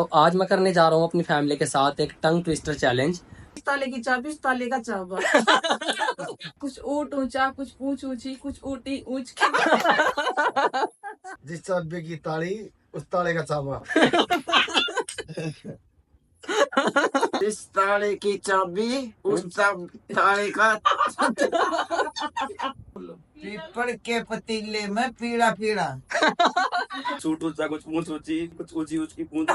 तो आज मैं करने जा रहा हूँ अपनी फैमिली के साथ एक टंग ट्विस्टर चैलेंज। इस ताले की चाबी उस ताले का चाबा। कुछ ऊंट ऊंचा कुछ पूंछ ऊंची कुछ ऊंटी ऊंच जिस चाबी की ताली उस ताले का चाबा। जिस ताले की चाबी उस ताले का पीपल के पतीले में पीड़ा पीड़ा। सूट ऊंचा कुछ पूंछ ऊंची कुछ ऊंची ऊंची पूंछ।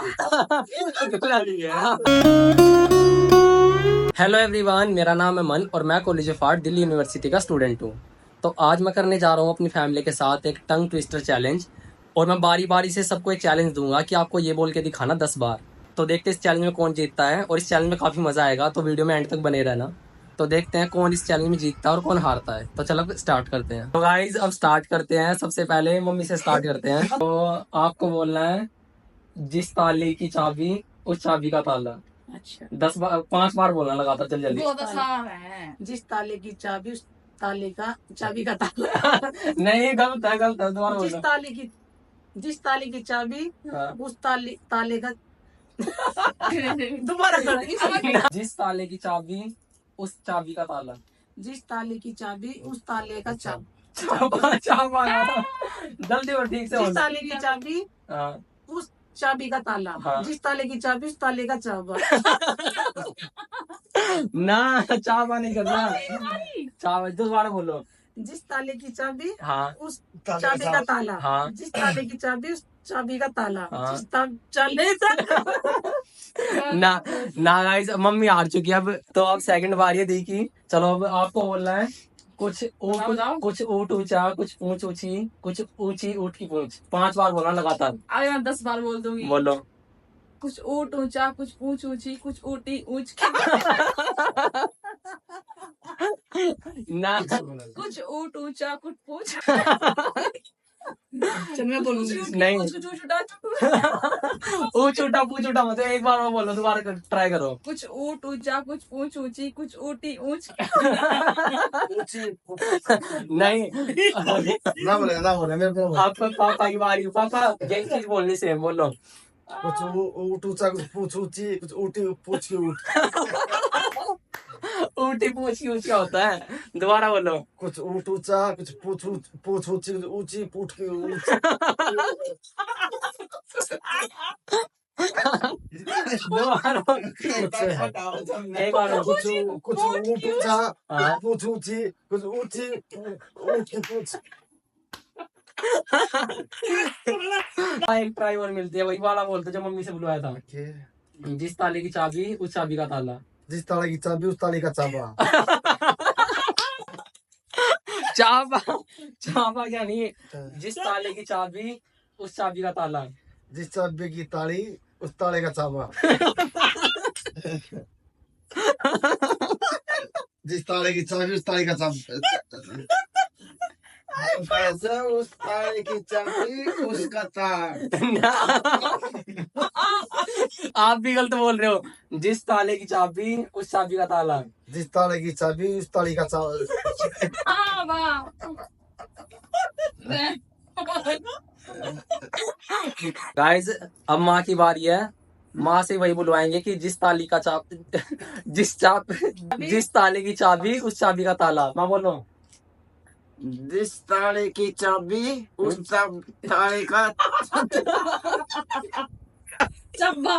हेलो एवरीवन, मेरा नाम है मन और मैं college of art Delhi university का स्टूडेंट हूँ। तो आज मैं करने जा रहा हूँ अपनी फैमिली के साथ एक टंग ट्विस्टर चैलेंज और मैं बारी बारी से सबको एक चैलेंज दूंगा कि आपको ये बोल के दिखाना 10 बार। तो देखते हैं इस चैलेंज में कौन जीतता है और इस चैलेंज में काफ़ी मज़ा आएगा, तो वीडियो में एंड तक बने रहना। तो देखते हैं कौन इस चैलेंज में जीतता है और कौन हारता है। तो चलो स्टार्ट करते हैं। तो गाइज अब स्टार्ट करते हैं। सबसे पहले मम्मी से स्टार्ट करते हैं। तो आपको बोलना है जिस ताले की चाबी उस चाबी का ताला। अच्छा 5 बार बोलना लगातार, चल जल्दी। जिस ताले की चाबी उस ताले का चाबी का ताला। नहीं, गलत है दोबारा जिस बोलना। ताले की चाबी हाँ। उस ताले का दोबारा करो। जिस ताले की चाबी उस चाबी का ताला। जिस ताले की चाबी उस ताले का चाबा। जल्दी और ठीक से जिस बोलना। ताले की चाबी हाँ। उस चाबी का ताला। हाँ। जिस ताले की चाबी उस ताले का चाबा। ना, चाबा नहीं करना। चाबा दोबारा बोलो। जिस ताले की चाबी हाँ। उस चाबी का ताला। हाँ। जिस ताले की चाबी उस चाबी का ताला। हाँ। जिस चाले ना ना गाइस, मम्मी हार चुकी है अब। तो अब सेकंड बार ये देखी। चलो अब आपको बोलना है कुछ ऊंट ऊंचा कुछ पूंछ ऊंची कुछ ऊंची ऊंट की पूंछ। 5 बार बोलना लगातार। अरे मैं 10 बार बोल दूंगी। बोलो। कुछ ऊंट ऊंचा कुछ पूंछ ऊंची कुछ ऊंटी ऊंच ना, कुछ ऊंट ऊंचा कुछ पूंछ। चल मैं बोलूंगी नहीं। कुछ ऊंच उठा पूछ उठा मतलब एक बार और बोलो, दोबारा ट्राई करो। ऊंट ऊंचा कुछ पूंछ ऊंची कुछ ऊंटी ऊंच। नहीं, ना बोले मेरे को आपका पापा की बारी। पापा यही चीज बोलनी से बोलो। कुछ ऊँट ऊँचा कुछ पूछ ऊँची कुछ ऊँटी पूछ की ऊँट। ऊँटी पूछ की ऊँच क्या होता है? दोबारा बोलो। कुछ ऊँट ऊँचा कुछ पूछ ऊँची कुछ ऊँची पूछ की ऊँच। दोबारा एक बार कुछ ऊँट ऊँचा पूछ ऊँची कुछ ऊँची ऊँट की पूछ। एक ट्राई और मिलती है, वही वाला बोलते जो मम्मी से बुलवाया था। जिस ताले की चाबी उस चाबी का ताला। जिस ताले की चाबी उस ताले का चाबा। चाबा क्या नहीं, जिस ताले की चाबी उस चाबी का ताला। जिस चाबी की ताली उस ताले का चाबा। जिस ताले की चाबी उस ताले का चाबा। ऐसा उस ताले की चाबी उसका तार। आप भी गलत बोल रहे हो। जिस ताले की चाबी उस चाबी का ताला। जिस ताले की चाबी उस ताले का चाबा। गाइस अब माँ की बारी है। माँ से वही बुलवाएंगे कि जिस ताले की चाबी उस चाबी का ताला। माँ बोलो। जिस ताले की चाबी उस ताले का चाबा।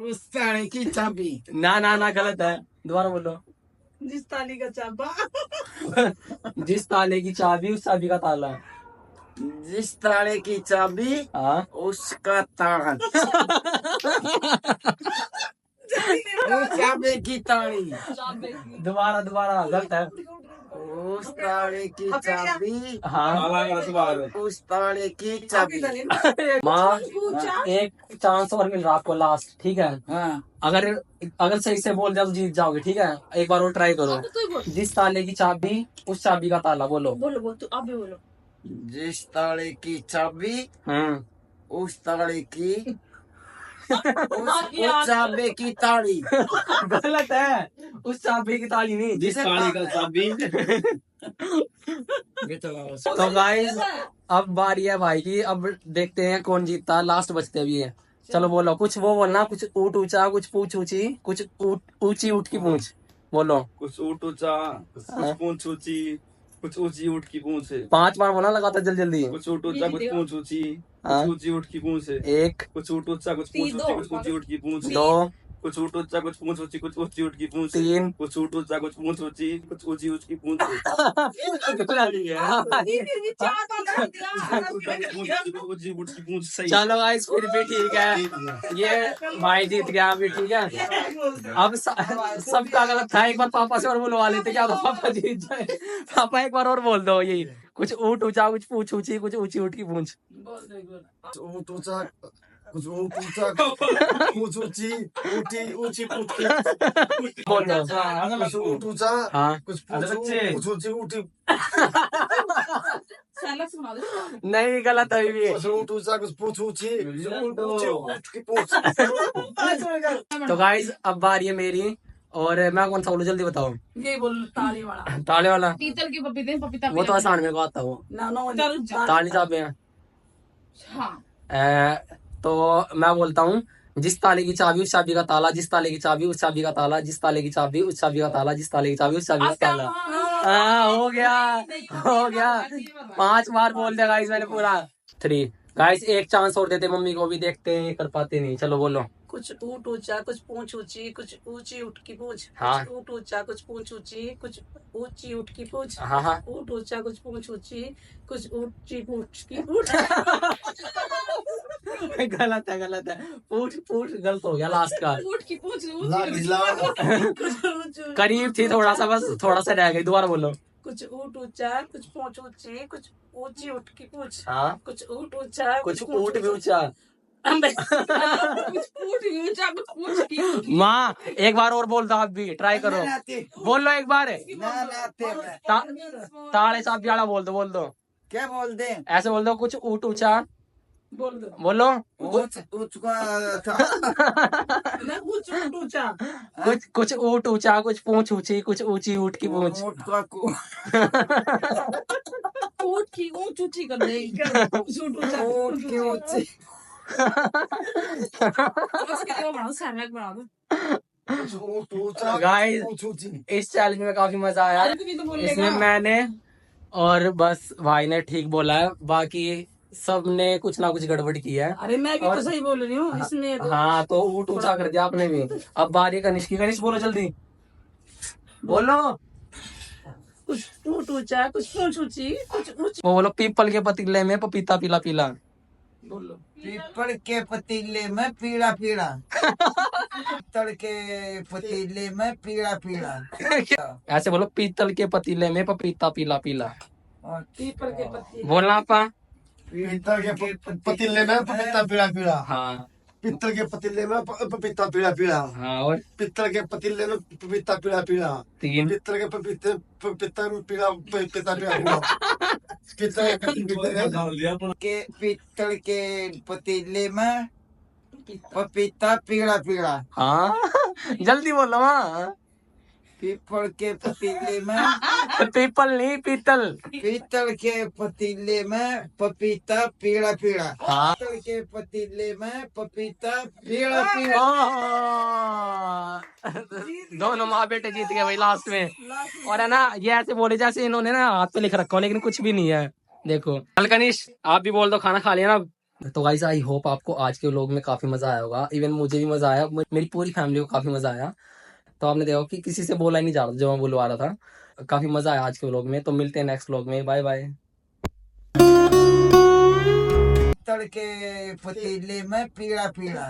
उस ताले की चाबी। ना गलत है, दोबारा बोलो। जिस ताले का चाबा। जिस ताले की चाबी उस चाबी का ताला। जिस ताले की चाबी हाँ। उसका ताला। उस चाबी की ताली। दोबारा गलत है। उस ताले की चाबी। हाँ। उस ताले की चाबी। माँ एक चांस और मिल रहा आपको, लास्ट, ठीक है? हाँ। अगर सही से बोल दिया तो जीत जाओगे, ठीक है? एक बार और ट्राई करो। जिस ताले की चाबी उस चाबी का ताला। बोलो बोलो तू अब भी बोलो। जिस ताले की चाबी उस ताले की उस चाबी की ताली। गलत है, उस चाबी की ताली नहीं, जिस ताले का चाबी। तो गाइस अब बारी है भाई की। अब देखते हैं कौन जीतता है। लास्ट बचते भी है। चलो बोलो कुछ वो बोलना, कुछ ऊट ऊंचा, कुछ पूछ ऊंची, कुछ ऊंची ऊट की पूंछ बोलो। कुछ ऊट ऊंचा कुछ पूंछ ऊंची कुछ ऊंची ऊट की पूंछ है। 5 बार बोलना लगातार जल्दी जल्दी। कुछ ऊट ऊंचा कुछ पूंछ ऊंची हाँ। कुछ ऊंची ऊट की पूंछ है। 1 कुछ ऊट ऊंचा कुछ पूंछ ऊंची कुछ ऊंची ऊट की पूंछ है। 2 कुछ ऊट ऊंचा कुछ पूंछ ऊंची कुछ ऊंची ऊट की पूंछ है। 3 कुछ ऊट ऊंचा कुछ पूंछ ऊंची कुछ ऊंची ऊट की पूंछ है। ऊंची ऊट की पूंछ सही। चलो गाइस फिर भी ठीक है, ये भाई जीत गया अभी, ठीक है। अब सबका गलत था, एक बार पापा से और बुलवा लेते, क्या पापा जीत जाए। पापा एक बार और बोल दो यही, कुछ ऊट ऊंचा कुछ पूछ ऊंची कुछ ऊंची ऊट की पूंछ। ऊट ऊंचा कुछ ऊट ऊंचा पूछ ऊंची ऊटी ऊंची पूछ बोल दो। कुछ ऊट ऊंचा हाँ कुछ पूछ ऊंची ऊटी सुना दो। नहीं गलत है ये। कुछ ऊट ऊंचा कुछ पूछ ऊंची ऊंची ऊट की पूछ। तो गाइस अब बारी है मेरी, और मैं कौन सा बोलूं जल्दी बताओ। ये बोल ताली वाला। ताले वाला पीतल की पपीते पपीता वो तो आसान मेरे को आता वो। ना ताली साहब में हाँ तो मैं बोलता हूँ, जिस ताले की चाबी उस चाबी का ताला, जिस ताले की चाबी उस चाबी का ताला, जिस ताले की चाबी उस चाबी का ताला, जिस ताले की चाबी उस चाबी का ताला। हाँ हो गया 5 बार बोल दिया गाइस मैंने पूरा। 3 गाइस एक चांस और देते मम्मी को भी, देखते हैं कर पाते नहीं। चलो बोलो। कुछ ऊट ऊंचा कुछ पूंछ ऊंची कुछ ऊंची उठ की पूंछ। हाँ। कुछ ऊट ऊंचा कुछ पूंछ ऊंची कुछ ऊंची उठ की पूंछ। हाँ हाँ ऊट ऊंचा कुछ पूंछ ऊंची कुछ ऊंची पूंछ की पूंछ। गलत है पूछ गलत हो गया लास्ट का। ऊँट की पूंछ करीब थी थोड़ा सा, बस थोड़ा सा रह गई, दोबारा बोलो। कुछ ऊट ऊंचा कुछ पूंछ ऊंची कुछ ऊंची उठ की पूंछ। हाँ कुछ ऊट ऊंचा कुछ ऊट भी ऊंचा। कुछ ऊँचा कुछ पूंछ की। माँ एक बार और बोल दो, आप भी ट्राई करो, बोल लो एक बार। ताले चाबी वाला बोल दो। क्या बोल दे? ऐसे बोल दो, कुछ ऊट ऊंचा बोल दो बोलो। उसका ना कुछ ऊट ऊंचा कुछ ऊट ऊंचा कुछ पूंछ ऊंची कुछ ऊंची ऊट की पूंछ। ऊँट की ऊँच ऊँची कर दे। कुछ ऊट ऊंचा ऊँट की ऊँची। उसके लिए वो बना दो, सैंडविच बना दो। कुछ ऊट ऊंचा गाइस पूछ ऊंची। इस चैलेंज में काफी मजा आया। अरे तू भी तो बोलेगा। इसमें मैंने और बस भाई ने ठीक बोला है, बाकी सबने कुछ ना कुछ गड़बड़ की है। अरे मैं भी और- तो सही बोल रही हूँ इसमें तो। हाँ तो ऊट ऊंचा कर दिया आपने भी। अब बारी कनिष्क की। कनिष्क बोलो जल्दी बोलो। कुछ ऊट ऊंचा कुछ पूंछ ऊंची कुछ ऊंची। वो बोलो, पीपल के पतीले में पपीता पीला पीला। बोलो पीपल के पतीले में पीड़ा पीड़ा। पीतल के पतीले में पीड़ा पीड़ा। ऐसे बोलो, पीतल के पतीले में पपीता पीला पीला। और पीपल के पत्ते। बोलना आपा। पीतल के पतीले में पपीता पीला पीला। हाँ पीतल के पतीले में पपीता पीला पीला। हाँ और पीतल के पतीले में पपीता पीला पीला। 3 पीतल के पपीता पीला पपीता पीला पीला। के पीतल के पतीले में पपीता पीड़ा पीड़ा। हाँ जल्दी बोलो। हाँ पीपल के पतीले में पीपल नहीं पीतल। पीतल के पतीले में पपीता पीड़ा पीड़ा। हाँ पीतल के पतीले में पपीता पीड़ा पीड़ा। दोनों माँ बेटे जीत गए भाई लास्ट में। और है ना, ये ऐसे बोले जैसे इन्होंने ना हाथ पे लिख रखा हो, लेकिन कुछ भी नहीं है। देखो कनिश आप भी बोल दो, खाना खा लिया ना। तो गाइस आई होप आपको आज के व्लॉग में काफी मजा आया होगा। इवन मुझे भी मजा आया, मेरी पूरी फैमिली को काफी मजा आया। तो आपने देखा कि किसी से बोला ही नहीं जा रहा जो मैं बुलवा रहा था। काफी मजा आया आज के व्लॉग में। तो मिलते हैं नेक्स्ट व्लॉग में। Bye bye. पीतल के पतीले में पीड़ा पीड़ा।